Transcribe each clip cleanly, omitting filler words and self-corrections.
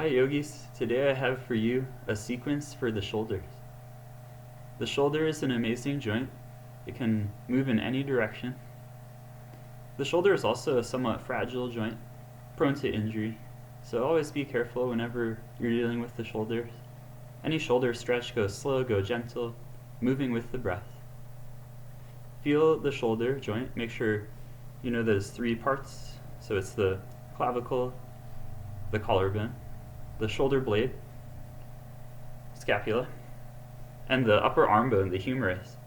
Hi yogis, today I have for you a sequence for the shoulders. The shoulder is an amazing joint. It can move in any direction. The shoulder is also a somewhat fragile joint, prone to injury, so always be careful whenever you're dealing with the shoulders. Any shoulder stretch, go slow, go gentle, moving with the breath. Feel the shoulder joint, make sure you know there's three parts, so it's the clavicle, the collarbone, the shoulder blade, scapula, and the upper arm bone, the humerus.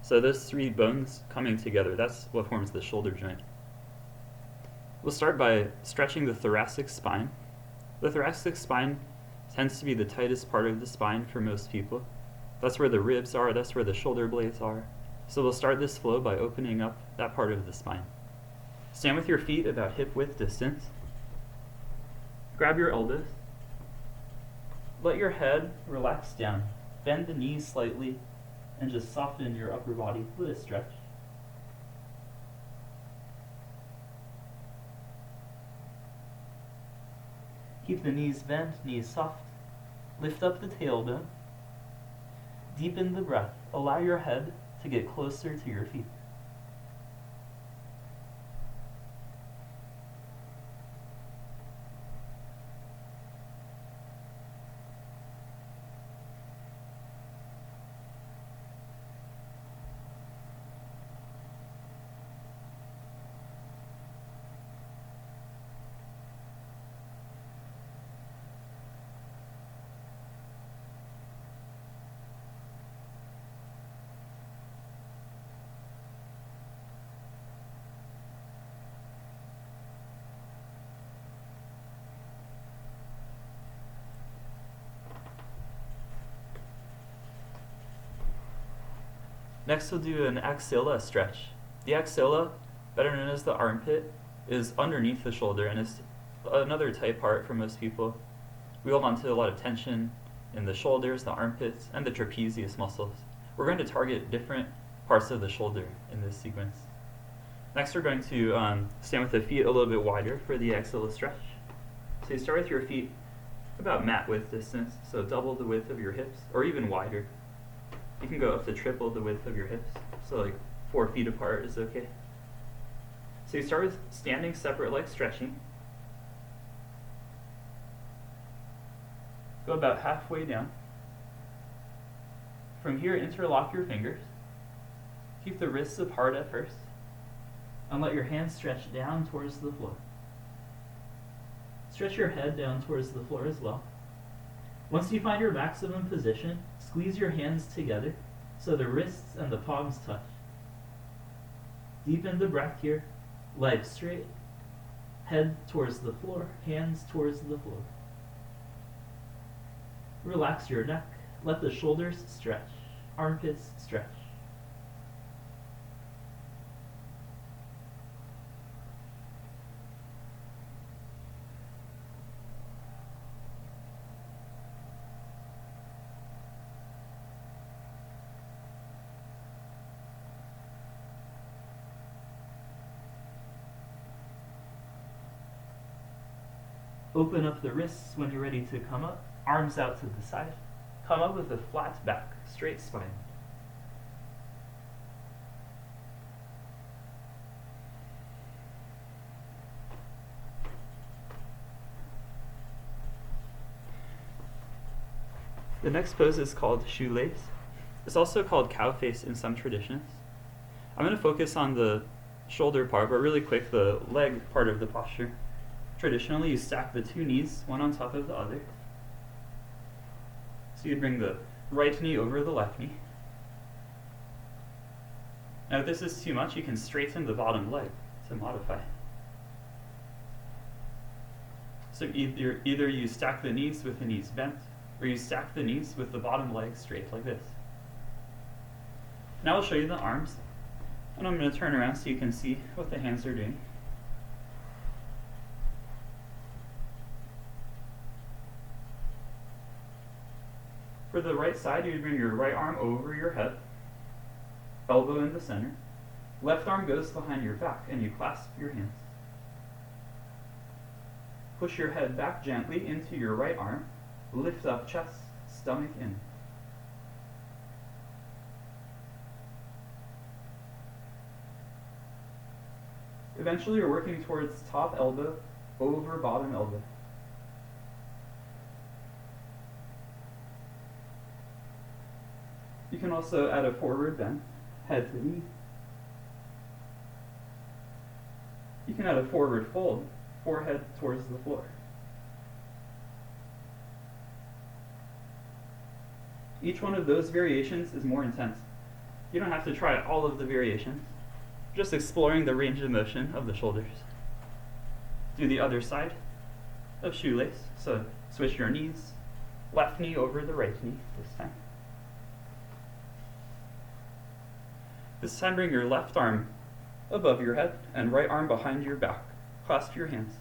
So those three bones coming together, that's what forms the shoulder joint. We'll start by stretching the thoracic spine. The thoracic spine tends to be the tightest part of the spine for most people. That's where the ribs are, that's where the shoulder blades are. So we'll start this flow by opening up that part of the spine. Stand with your feet about hip width distance. Grab your elbows. Let your head relax down. Bend the knees slightly and just soften your upper body. Let it stretch. Keep the knees bent, knees soft. Lift up the tailbone. Deepen the breath. Allow your head to get closer to your feet. Next we'll do an axilla stretch. The axilla, better known as the armpit, is underneath the shoulder and is another tight part for most people. We hold on to a lot of tension in the shoulders, the armpits, and the trapezius muscles. We're going to target different parts of the shoulder in this sequence. Next we're going to stand with the feet a little bit wider for the axilla stretch. So you start with your feet about mat width distance, so double the width of your hips, or even wider. You can go up to triple the width of your hips, so like 4 feet apart is okay. So you start with standing separate leg stretching. Go about halfway down. From here, interlock your fingers. Keep the wrists apart at first, and let your hands stretch down towards the floor. Stretch your head down towards the floor as well. Once you find your maximum position, squeeze your hands together so the wrists and the palms touch. Deepen the breath here, legs straight, head towards the floor, hands towards the floor. Relax your neck, let the shoulders stretch, armpits stretch. Open up the wrists when you're ready to come up, arms out to the side. Come up with a flat back, straight spine. The next pose is called shoelace. It's also called cow face in some traditions. I'm going to focus on the shoulder part, but really quick, the leg part of the posture. Traditionally, you stack the two knees, one on top of the other. So you bring the right knee over the left knee. Now if this is too much, you can straighten the bottom leg to modify. So either you stack the knees with the knees bent, or you stack the knees with the bottom leg straight like this. Now I'll show you the arms, and I'm going to turn around so you can see what the hands are doing. For the right side, you bring your right arm over your head, elbow in the center. Left arm goes behind your back, and you clasp your hands. Push your head back gently into your right arm. Lift up chest, stomach in. Eventually, you're working towards top elbow over bottom elbow. You can also add a forward bend, head to knee. You can add a forward fold, forehead towards the floor. Each one of those variations is more intense. You don't have to try all of the variations, just exploring the range of motion of the shoulders. Do the other side of shoelace, so switch your knees, left knee over the right knee this time. This time bring your left arm above your head and right arm behind your back. Clasp your hands.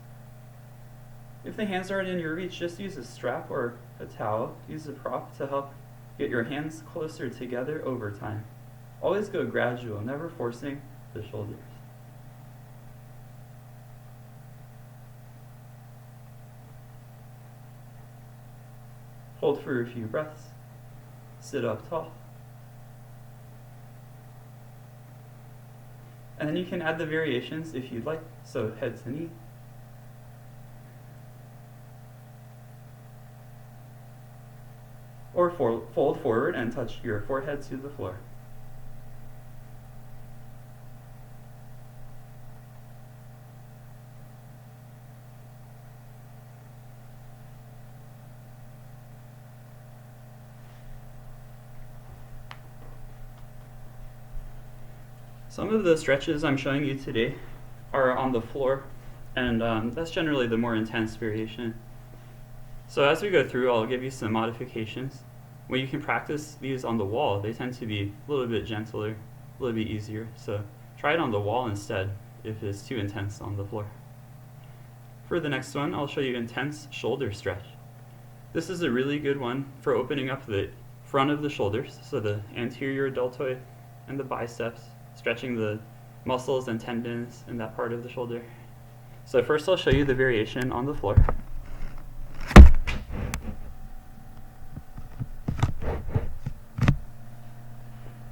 If the hands aren't in your reach, just use a strap or a towel. Use a prop to help get your hands closer together over time. Always go gradual, never forcing the shoulders. Hold for a few breaths. Sit up tall. And then you can add the variations if you'd like. So head to knee. Or fold forward and touch your forehead to the floor. Some of the stretches I'm showing you today are on the floor, and that's generally the more intense variation. So as we go through, I'll give you some modifications. When you can practice these on the wall, they tend to be a little bit gentler, a little bit easier. So try it on the wall instead if it's too intense on the floor. For the next one, I'll show you intense shoulder stretch. This is a really good one for opening up the front of the shoulders, so the anterior deltoid and the biceps, stretching the muscles and tendons in that part of the shoulder. So first I'll show you the variation on the floor.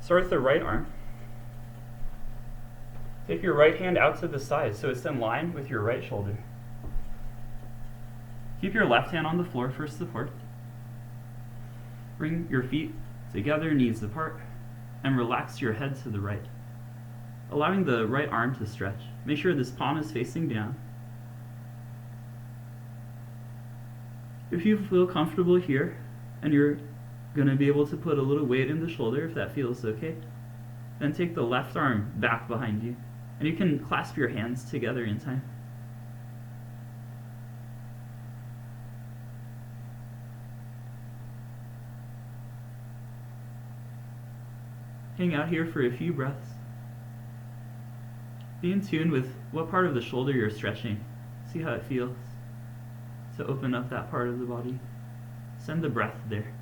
Start with the right arm. Take your right hand out to the side so it's in line with your right shoulder. Keep your left hand on the floor for support. Bring your feet together, knees apart, and relax your head to the right, allowing the right arm to stretch. Make sure this palm is facing down. If you feel comfortable here and you're going to be able to put a little weight in the shoulder, if that feels okay, then take the left arm back behind you, and you can clasp your hands together in time. Hang out here for a few breaths. Be in tune with what part of the shoulder you're stretching. See how it feels to open up that part of the body. Send the breath there.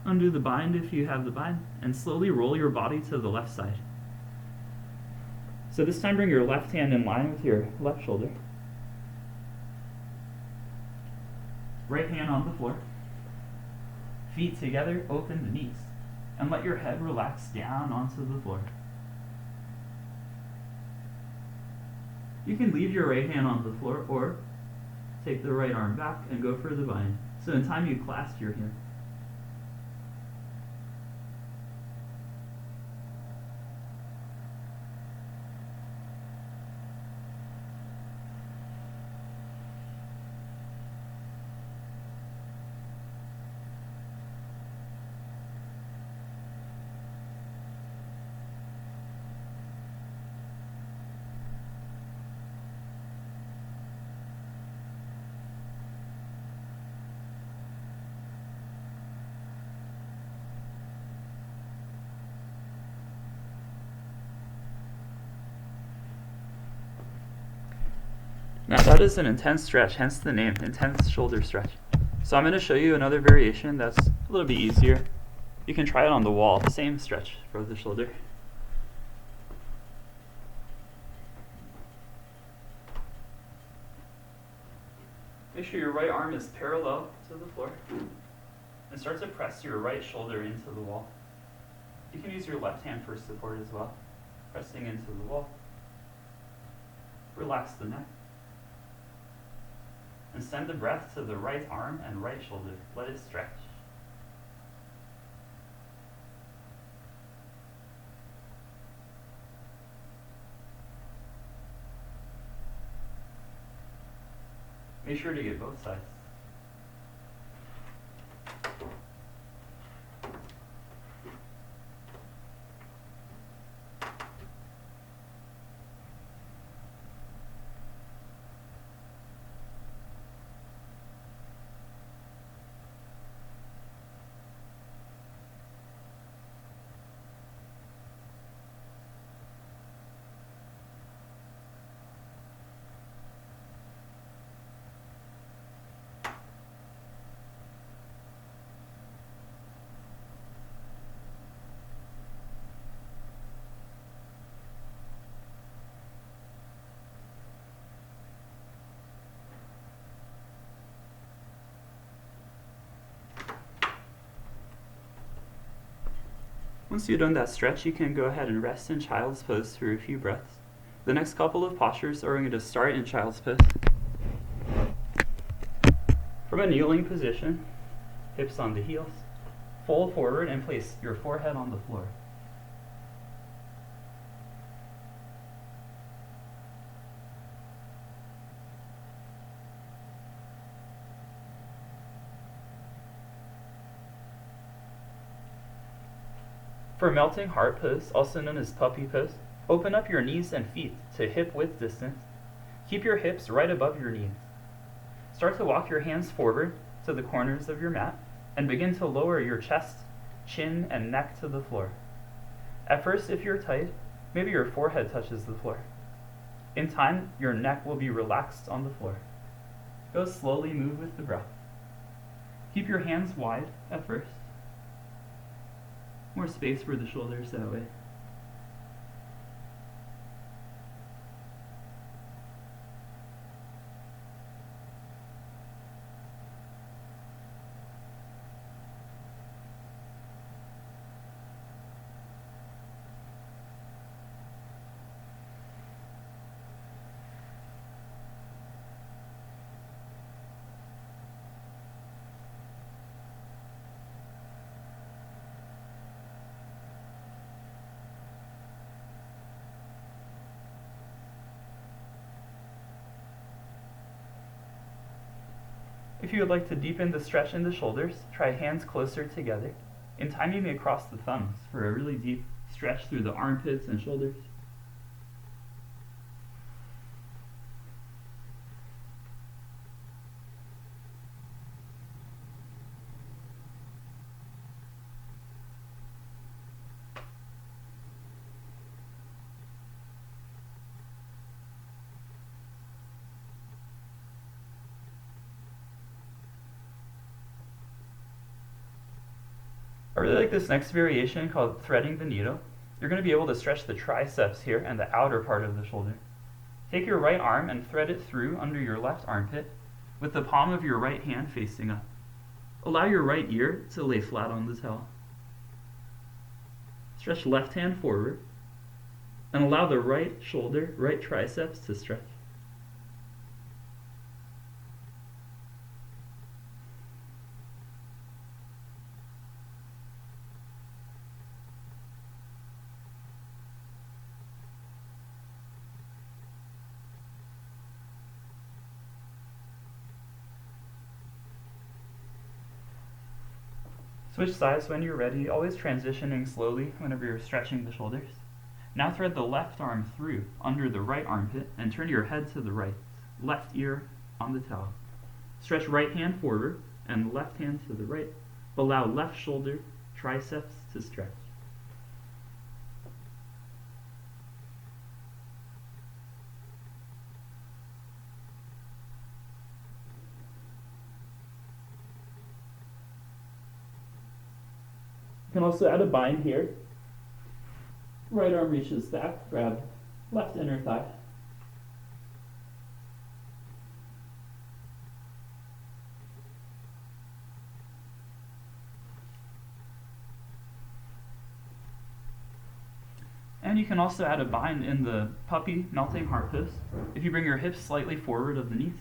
Undo the bind if you have the bind, and slowly roll your body to the left side. So this time bring your left hand in line with your left shoulder. Right hand on the floor. Feet together, open the knees, and let your head relax down onto the floor. You can leave your right hand on the floor or take the right arm back and go for the bind. So in time you clasp your hand. Now that is an intense stretch, hence the name, intense shoulder stretch. So I'm going to show you another variation that's a little bit easier. You can try it on the wall, same stretch for the shoulder. Make sure your right arm is parallel to the floor and start to press your right shoulder into the wall. You can use your left hand for support as well, pressing into the wall. Relax the neck. And send the breath to the right arm and right shoulder. Let it stretch. Make sure to get both sides. Once you've done that stretch, you can go ahead and rest in child's pose for a few breaths. The next couple of postures are going to start in child's pose. From a kneeling position, hips on the heels, fold forward and place your forehead on the floor. For melting heart pose, also known as puppy pose, open up your knees and feet to hip width distance. Keep your hips right above your knees. Start to walk your hands forward to the corners of your mat and begin to lower your chest, chin, and neck to the floor. At first, if you're tight, maybe your forehead touches the floor. In time, your neck will be relaxed on the floor. Go slowly, move with the breath. Keep your hands wide at first. More space for the shoulders that way. If you would like to deepen the stretch in the shoulders, try hands closer together. In time, you may cross the thumbs for a really deep stretch through the armpits and shoulders. I really like this next variation called threading the needle. You're going to be able to stretch the triceps here and the outer part of the shoulder. Take your right arm and thread it through under your left armpit with the palm of your right hand facing up. Allow your right ear to lay flat on the towel. Stretch left hand forward and allow the right shoulder, right triceps to stretch. Switch sides when you're ready, always transitioning slowly whenever you're stretching the shoulders. Now thread the left arm through under the right armpit and turn your head to the right, left ear on the towel. Stretch right hand forward and left hand to the right. Allow left shoulder, triceps to stretch. You can also add a bind here. Right arm reaches back, grab left inner thigh. And you can also add a bind in the puppy melting heart pose. If you bring your hips slightly forward of the knees.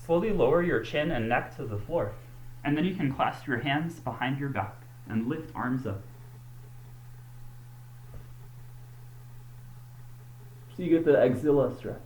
Slowly lower your chin and neck to the floor. And then you can clasp your hands behind your back and lift arms up. So you get the axilla stretch.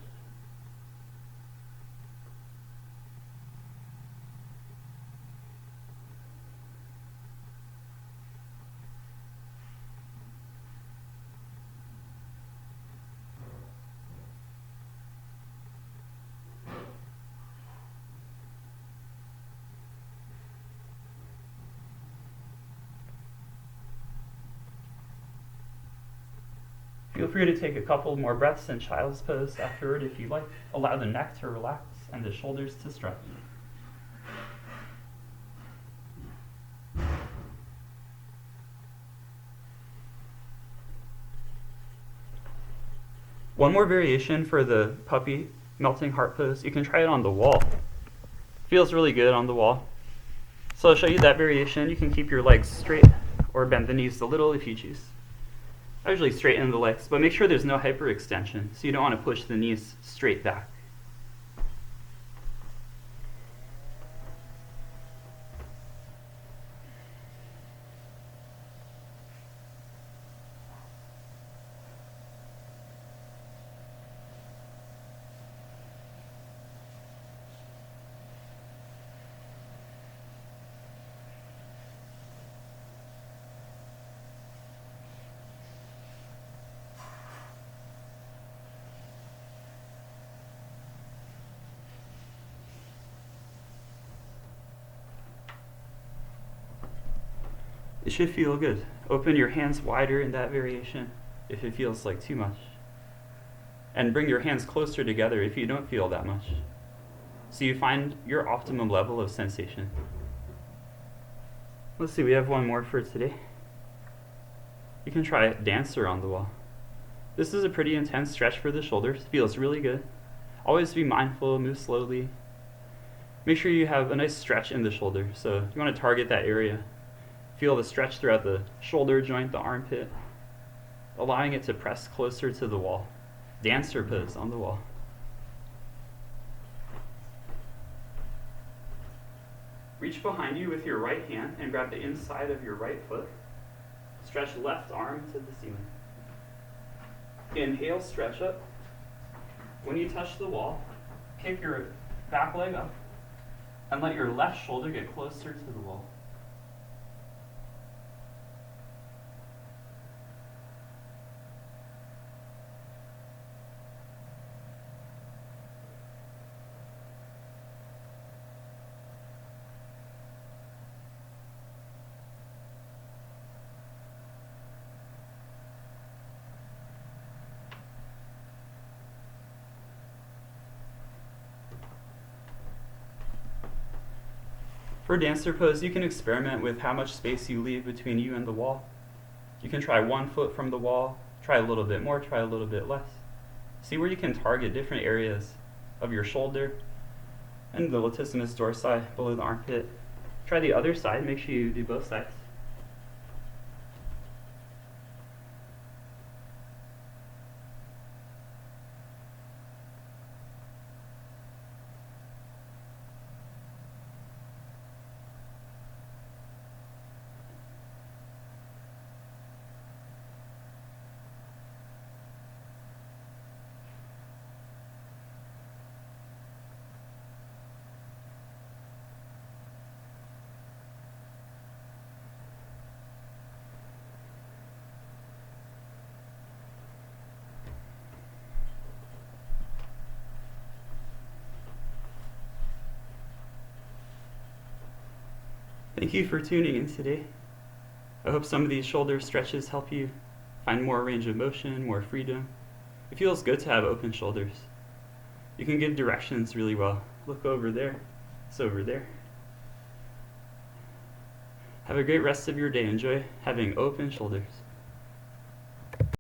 Feel free to take a couple more breaths in child's pose afterward if you like. Allow the neck to relax and the shoulders to stretch. One more variation for the puppy melting heart pose. You can try it on the wall. Feels really good on the wall. So I'll show you that variation. You can keep your legs straight or bend the knees a little if you choose. I usually straighten the legs, but make sure there's no hyperextension, so you don't want to push the knees straight back. It should feel good. Open your hands wider in that variation if it feels like too much. And bring your hands closer together if you don't feel that much. So you find your optimum level of sensation. Let's see, we have one more for today. You can try dancer on the wall. This is a pretty intense stretch for the shoulders. Feels really good. Always be mindful, move slowly. Make sure you have a nice stretch in the shoulder. So you want to target that area. Feel the stretch throughout the shoulder joint, the armpit, allowing it to press closer to the wall. Dancer pose on the wall. Reach behind you with your right hand and grab the inside of your right foot. Stretch left arm to the ceiling. Inhale, stretch up. When you touch the wall, kick your back leg up and let your left shoulder get closer to the wall. For dancer pose, you can experiment with how much space you leave between you and the wall. You can try 1 foot from the wall, try a little bit more, try a little bit less. See where you can target different areas of your shoulder and the latissimus dorsi below the armpit. Try the other side, make sure you do both sides. Thank you for tuning in today. I hope some of these shoulder stretches help you find more range of motion, more freedom. It feels good to have open shoulders. You can give directions really well. Look over there, it's over there. Have a great rest of your day. Enjoy having open shoulders.